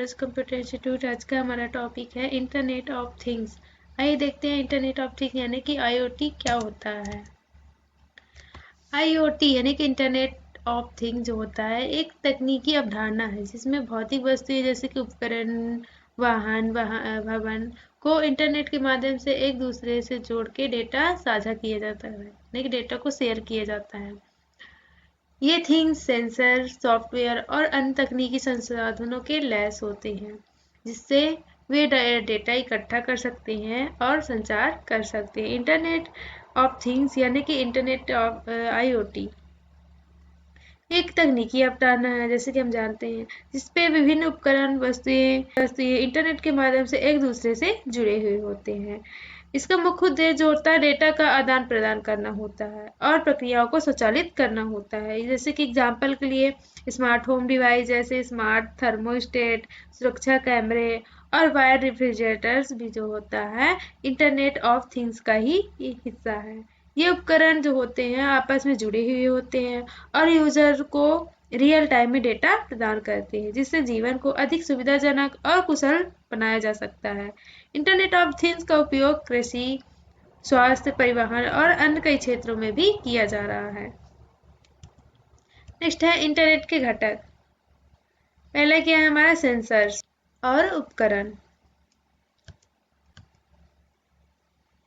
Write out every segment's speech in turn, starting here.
Knowledge computer institute. आज का हमारा टॉपिक है इंटरनेट ऑफ थिंग्स। आइए देखते हैं इंटरनेट ऑफ थिंग्स यानी कि आईओटी क्या होता है। आईओटी यानी कि इंटरनेट ऑफ थिंग्स जो होता है एक तकनीकी अवधारणा है जिसमें भौतिक वस्तुएं जैसे कि उपकरण, वाहन, भवन को इंटरनेट के माध्यम से एक दूसरे से जोड़ के डेटा साझा किया जाता है, यानी कि डेटा को शेयर किया जाता है। ये थिंग्स सेंसर, सॉफ्टवेयर और अन्य तकनीकी संसाधनों के लैस होते हैं जिससे वे डेटा इकट्ठा कर सकते हैं और संचार कर सकते हैं। इंटरनेट ऑफ थिंग्स यानी कि इंटरनेट ऑफ आईओटी एक तकनीकी अवधारणा है जैसे कि हम जानते हैं जिसपे विभिन्न उपकरण, वस्तुएं इंटरनेट के माध्यम से एक दूसरे से जुड़े हुए होते हैं। इसका मुख्य उद्देश्य जो होता है डेटा का आदान प्रदान करना होता है और प्रक्रियाओं को स्वचालित करना होता है। जैसे कि एग्जाम्पल के लिए स्मार्ट होम डिवाइस जैसे स्मार्ट थर्मोस्टेट, सुरक्षा कैमरे और वायर रेफ्रिजरेटर्स भी जो होता है इंटरनेट ऑफ थिंग्स का ही हिस्सा है। ये उपकरण जो होते हैं आपस में जुड़े हुए होते हैं और यूजर को रियल टाइम में डेटा प्रदान करते हैं जिससे जीवन को अधिक सुविधाजनक और कुशल बनाया जा सकता है। इंटरनेट ऑफ थिंग्स का उपयोग कृषि, स्वास्थ्य, परिवहन और अन्य कई क्षेत्रों में भी किया जा रहा है। नेक्स्ट है इंटरनेट के घटक। पहला क्या है हमारा सेंसर्स और उपकरण।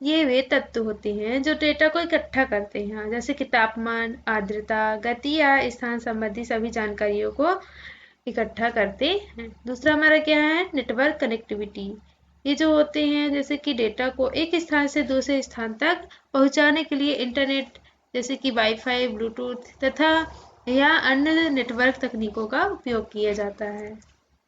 ये वे तत्व होते हैं जो डेटा को इकट्ठा करते हैं जैसे कि तापमान, आर्द्रता, गति या स्थान संबंधी सभी जानकारियों को इकट्ठा करते हैं। दूसरा हमारा क्या है नेटवर्क कनेक्टिविटी। ये जो होते हैं जैसे कि डेटा को एक स्थान से दूसरे स्थान तक पहुंचाने के लिए इंटरनेट जैसे कि वाईफाई, ब्लूटूथ तथा या अन्य नेटवर्क तकनीकों का उपयोग किया जाता है।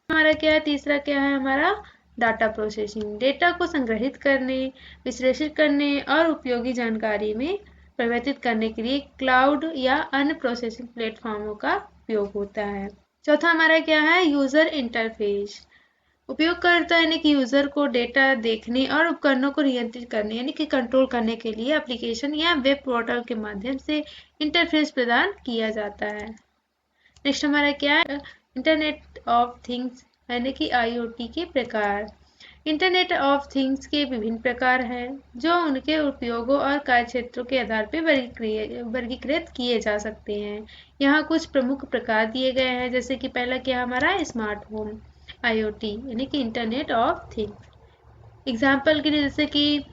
हमारा क्या है तीसरा क्या है हमारा डाटा प्रोसेसिंग। डेटा को संग्रहित करने, विश्लेषित करने और उपयोगी जानकारी में परिवर्तित करने के लिए क्लाउड या अन्य प्रोसेसिंग प्लेटफॉर्मों का उपयोग होता है। चौथा हमारा क्या है यूजर इंटरफेस। उपयोगकर्ता यानी कि यूजर को डेटा देखने और उपकरणों को नियंत्रित करने यानी कि कंट्रोल करने के लिए एप्लीकेशन या वेब पोर्टल के माध्यम से इंटरफेस प्रदान किया जाता है। नेक्स्ट हमारा क्या है इंटरनेट ऑफ थिंग्स यानी कि आईओटी के प्रकार। इंटरनेट ऑफ थिंग्स के विभिन्न प्रकार हैं जो उनके उपयोगों और कार्यक्षेत्रों के आधार पर वर्गीकृत किए जा सकते हैं। यहाँ कुछ प्रमुख प्रकार दिए गए हैं जैसे कि पहला क्या हमारा स्मार्ट होम आईओटी यानी कि इंटरनेट ऑफ थिंग्स। एग्जाम्पल के लिए जैसे कि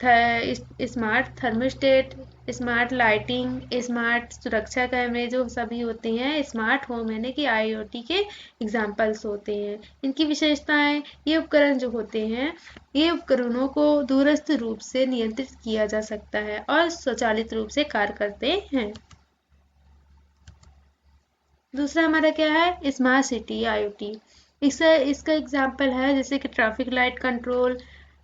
smart thermostat, smart lighting, smart सुरक्षा कैमरे जो सभी होते हैं स्मार्ट होम यानी कि आईओटी के एग्जाम्पल्स होते हैं। इनकी विशेषताएं ये उपकरण जो होते हैं ये उपकरणों को दूरस्थ रूप से नियंत्रित किया जा सकता है और स्वचालित रूप से कार्य करते हैं। दूसरा हमारा क्या है स्मार्ट सिटी आईओटी। इसका एग्जाम्पल है जैसे कि traffic light control,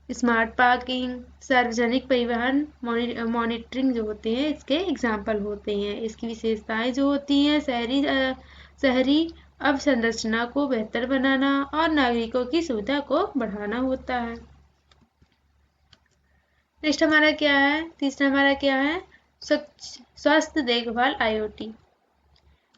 smart parking, सार्वजनिक परिवहन मॉनिटरिंग जो होते हैं इसके एग्जाम्पल होते हैं। इसकी विशेषताएं जो होती हैं शहरी अवसंरचना को बेहतर बनाना और नागरिकों की सुविधा को बढ़ाना होता है। नेक्स्ट हमारा क्या है तीसरा हमारा क्या है स्वास्थ्य देखभाल आईओटी।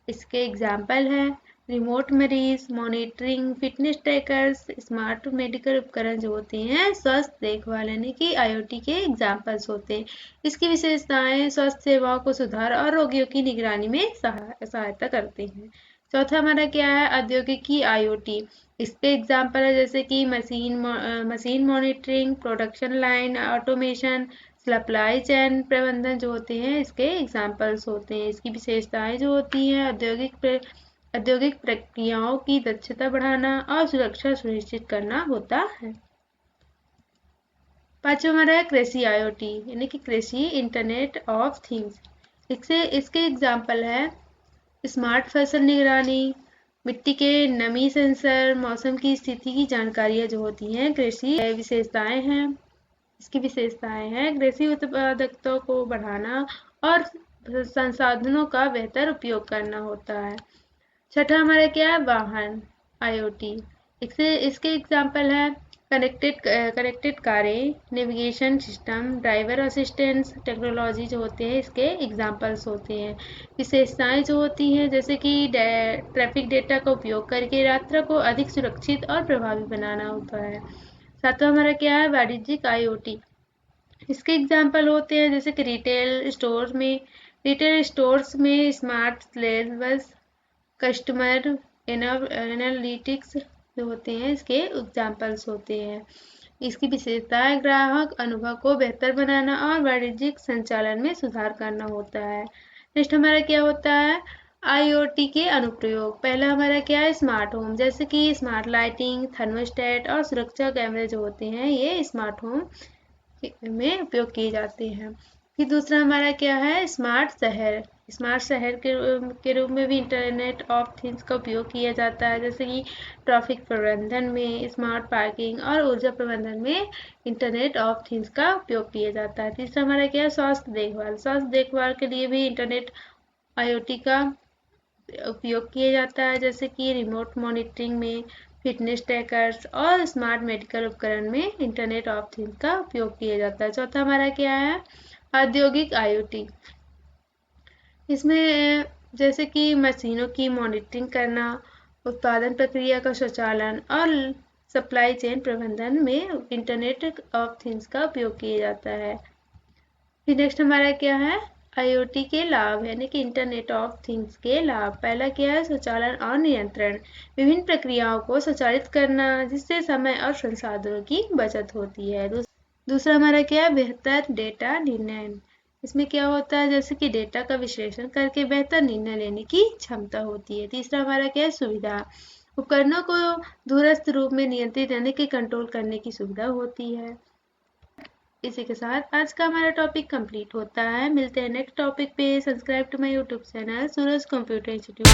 इसके एग्जाम्पल है रिमोट मरीज monitoring, fitness trackers, smart medical उपकरण जो होते हैं स्वास्थ्य देखभाल यानी कि आईओटी के एग्जाम्पल्स होते हैं। इसकी विशेषताएं स्वास्थ्य सेवाओं को सुधार और रोगियों की निगरानी में सहायता करते हैं। चौथा हमारा क्या है औद्योगिकी आईओटी। इसके एग्जाम्पल है जैसे कि machine monitoring, production line automation, supply chain प्रबंधन जो होते हैं इसके एग्जाम्पल्स होते हैं। इसकी विशेषताएं जो होती हैं औद्योगिक प्रक्रियाओं की दक्षता बढ़ाना और सुरक्षा सुनिश्चित करना होता है। पांचवा हमारा है कृषि आईओटी यानी कि कृषि इंटरनेट ऑफ थिंग्स। इसके एग्जाम्पल है स्मार्ट फसल निगरानी, मिट्टी के नमी सेंसर, मौसम की स्थिति की जानकारियां जो होती हैं कृषि विशेषताएं हैं। इसकी विशेषताएं हैं कृषि उत्पादकता को बढ़ाना और संसाधनों का बेहतर उपयोग करना होता है। छठा हमारा क्या है वाहन आईओटी। इसके एग्जाम्पल है कनेक्टेड कारें, navigation system, driver assistance technology जो होते हैं इसके एग्जांपल्स होते हैं। विशेषताएं जो होती हैं जैसे कि ट्रैफिक डेटा का उपयोग करके यात्रा को अधिक सुरक्षित और प्रभावी बनाना होता है। सातवां हमारा क्या है, वाणिज्यिक IoT। इसके एग्जाम्पल होते हैं जैसे कि रिटेल स्टोर्स में स्मार्ट लेबल्स, कस्टमर एनालिटिक्स जो होते हैं इसके एग्जाम्पल्स होते हैं। इसकी विशेषताएं ग्राहक अनुभव को बेहतर बनाना और वाणिज्यिक संचालन में सुधार करना होता है। नेक्स्ट हमारा क्या होता है, IoT के अनुप्रयोग। पहला हमारा क्या है, स्मार्ट होम, जैसे कि स्मार्ट लाइटिंग, थर्मोस्टेट और सुरक्षा कैमरे जो होते हैं ये स्मार्ट होम में उपयोग किए जाते हैं। फिर दूसरा हमारा क्या है, स्मार्ट शहर। स्मार्ट शहर के रूप में भी इंटरनेट ऑफ थिंग्स का उपयोग किया जाता है, जैसे कि ट्रैफिक प्रबंधन में, स्मार्ट पार्किंग और ऊर्जा प्रबंधन में इंटरनेट ऑफ थिंग्स का उपयोग किया जाता है। तीसरा हमारा क्या है, स्वास्थ्य देखभाल। स्वास्थ्य देखभाल के लिए भी इंटरनेट IoT का उपयोग किया जाता है, जैसे कि रिमोट मॉनिटरिंग में, फिटनेस ट्रैकर्स और स्मार्ट मेडिकल उपकरण में इंटरनेट ऑफ थिंग्स का उपयोग किया जाता है। चौथा हमारा क्या है, औद्योगिक IoT। इसमें जैसे कि मशीनों की मॉनिटरिंग करना, उत्पादन प्रक्रिया का स्वचालन और सप्लाई चेन प्रबंधन में इंटरनेट ऑफ थिंग्स का उपयोग किया जाता है। फिर नेक्स्ट हमारा क्या है, IoT के लाभ यानी कि इंटरनेट ऑफ थिंग्स के लाभ। पहला क्या है, स्वचालन और नियंत्रण। विभिन्न प्रक्रियाओं को स्वचालित करना जिससे समय और संसाधनों की बचत होती है। दूसरा हमारा क्या है, बेहतर डेटा निर्णय। इसमें क्या होता है, जैसे कि डेटा का विश्लेषण करके बेहतर निर्णय लेने की क्षमता होती है। तीसरा हमारा क्या है, सुविधा। उपकरणों को दूरस्थ रूप में नियंत्रित यानी कि कंट्रोल करने की सुविधा होती है। इसी के साथ आज का हमारा टॉपिक कंप्लीट होता है। मिलते हैं नेक्स्ट टॉपिक पे। Subscribe to my YouTube channel Suraj computer institute.